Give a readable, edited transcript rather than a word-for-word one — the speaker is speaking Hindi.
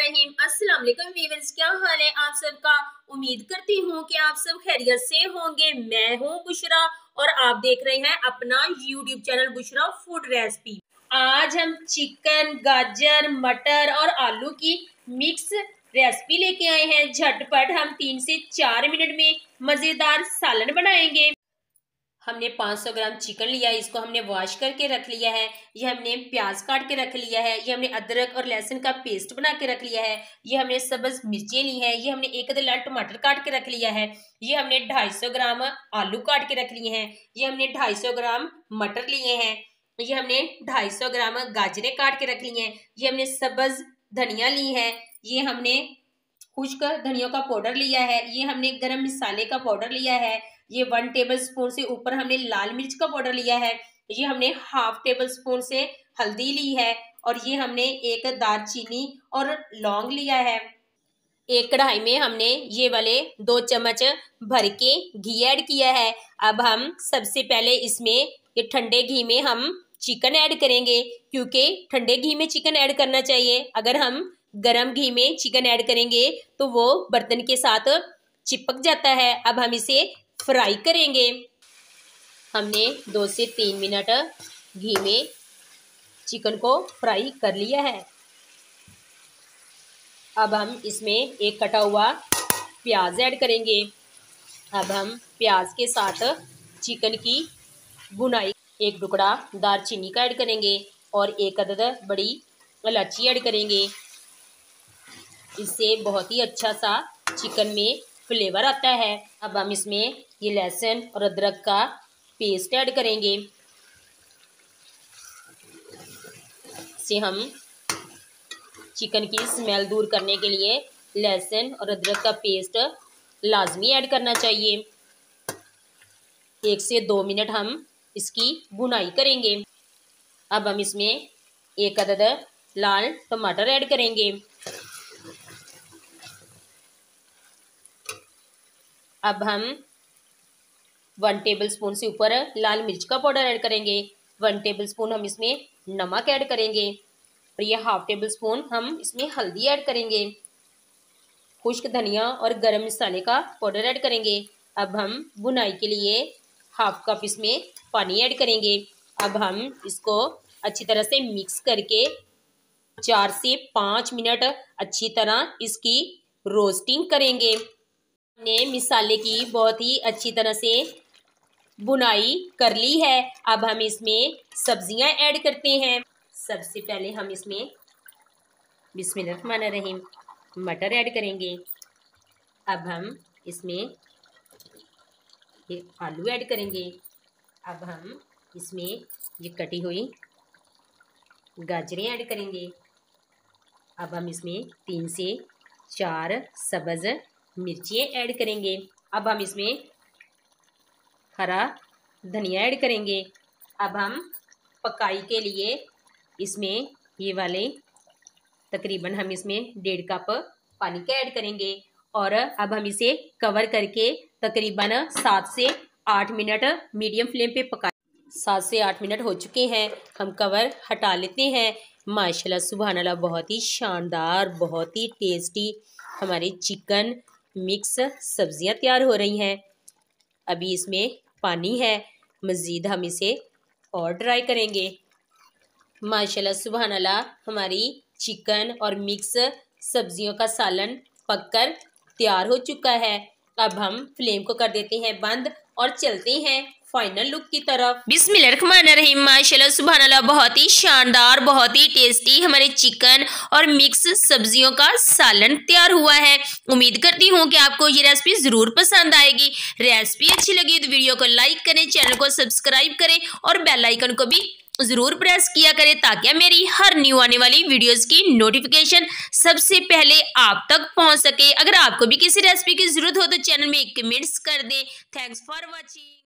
रहीम। अस्सलाम वालेकुम व्यूअर्स, क्या हाल है आप सबका। उम्मीद करती हूँ कि आप सब खैरियत से होंगे। मैं हूँ बुशरा और आप देख रहे हैं अपना YouTube channel Bushra food recipe. आज हम चिकन, गाजर, मटर और आलू की मिक्स रेसिपी लेके आए हैं। झटपट हम 3 से 4 मिनट में मजेदार सालन बनाएंगे। हमने 500 ग्राम चिकन लिया है, इसको हमने वॉश करके रख लिया है। ये हमने प्याज काट के रख लिया है। ये हमने अदरक और लहसुन का पेस्ट बना के रख लिया है। ये हमने सब्ज मिर्चें ली हैं। ये हमने एक आधा टमाटर काट के रख लिया है। ये हमने 250 ग्राम आलू काट के रख लिए हैं। ये हमने 250 ग्राम मटर लिए हैं। ये हमने 250 ग्राम गाजरें काट के रख ली हैं। ये हमने सब्ज धनिया ली है। ये हमने खुश्क धनिया का पाउडर लिया है। ये हमने गरम मसाले का पाउडर लिया है। ये 1 टेबल स्पून से ऊपर हमने लाल मिर्च का पाउडर लिया है। ये हमने हाफ टेबल स्पून से हल्दी ली है और ये हमने एक दालचीनी और लौंग लिया है। एक कढ़ाई में हमने ये वाले 2 चम्मच भर के घी ऐड किया है। अब हम सबसे पहले इसमें ये ठंडे घी में हम चिकन ऐड करेंगे, क्योंकि ठंडे घी में चिकन ऐड करना चाहिए। अगर हम गरम घी में चिकन ऐड करेंगे तो वो बर्तन के साथ चिपक जाता है। अब हम इसे फ्राई करेंगे। हमने 2 से 3 मिनट घी में चिकन को फ्राई कर लिया है। अब हम इसमें एक कटा हुआ प्याज ऐड करेंगे। अब हम प्याज के साथ चिकन की भुनाई, एक टुकड़ा दालचीनी का ऐड करेंगे और एक अदद बड़ी इलायची ऐड करेंगे। इससे बहुत ही अच्छा सा चिकन में फ्लेवर आता है। अब हम इसमें ये लहसुन और अदरक का पेस्ट ऐड करेंगे। इसे हम चिकन की स्मेल दूर करने के लिए लहसुन और अदरक का पेस्ट लाजमी ऐड करना चाहिए। 1 से 2 मिनट हम इसकी भुनाई करेंगे। अब हम इसमें एक अदद लाल टमाटर ऐड करेंगे। अब हम 1 टेबल स्पून से ऊपर लाल मिर्च का पाउडर ऐड करेंगे। 1 टेबल स्पून हम इसमें नमक ऐड करेंगे और ये हाफ टेबल स्पून हम इसमें हल्दी ऐड करेंगे। खुश्क धनिया और गरम मसाले का पाउडर ऐड करेंगे। अब हम भुनाई के लिए हाफ कप इसमें पानी ऐड करेंगे। अब हम इसको अच्छी तरह से मिक्स करके 4 से 5 मिनट अच्छी तरह इसकी रोस्टिंग करेंगे। हमने मसाले की बहुत ही अच्छी तरह से भुनाई कर ली है। अब हम इसमें सब्जियां ऐड करते हैं। सबसे पहले हम इसमें बिस्मिल्लाहिर्रहमानिर्रहीम मटर ऐड करेंगे। अब हम इसमें ये आलू ऐड करेंगे। अब हम इसमें ये कटी हुई गाजरें ऐड करेंगे। अब हम इसमें 3 से 4 सब्ज मिर्चियाँ ऐड करेंगे। अब हम इसमें हरा धनिया ऐड करेंगे। अब हम पकाई के लिए इसमें ये वाले तकरीबन हम इसमें 1.5 कप पानी का ऐड करेंगे और अब हम इसे कवर करके तकरीबन 7 से 8 मिनट मीडियम फ्लेम पे पका। 7 से 8 मिनट हो चुके हैं। हम कवर हटा लेते हैं। माशाल्लाह सुभान अल्लाह, बहुत ही शानदार, बहुत ही टेस्टी हमारी चिकन मिक्स सब्जियां तैयार हो रही हैं। अभी इसमें पानी है, मज़ीद हम इसे और ड्राई करेंगे। माशाल्लाह सुभान अल्लाह, हमारी चिकन और मिक्स सब्जियों का सालन पककर तैयार हो चुका है। अब हम फ्लेम को कर देते हैं बंद और चलते हैं फाइनल लुक की तरफ। बिस्मिल्लाहिर्रहमानिर्रहीम। माशाल्लाह सुभान अल्लाह, बहुत ही शानदार, बहुत ही टेस्टी हमारे चिकन और मिक्स सब्जियों का सालन तैयार हुआ है। उम्मीद करती हूँ कि आपको ये रेसिपी ज़रूर पसंद आएगी। रेसिपी अच्छी लगी तो वीडियो को लाइक करें, चैनल को सब्सक्राइब करें और बेल आइकन को भी ज़रूर प्रेस किया करें, ताकि मेरी हर न्यू आने वाली वीडियोस की नोटिफिकेशन सबसे पहले आप तक पहुंच सके। अगर आपको भी किसी रेसिपी की ज़रूरत हो तो चैनल में एक कमेंट्स कर दें। Thanks for watching.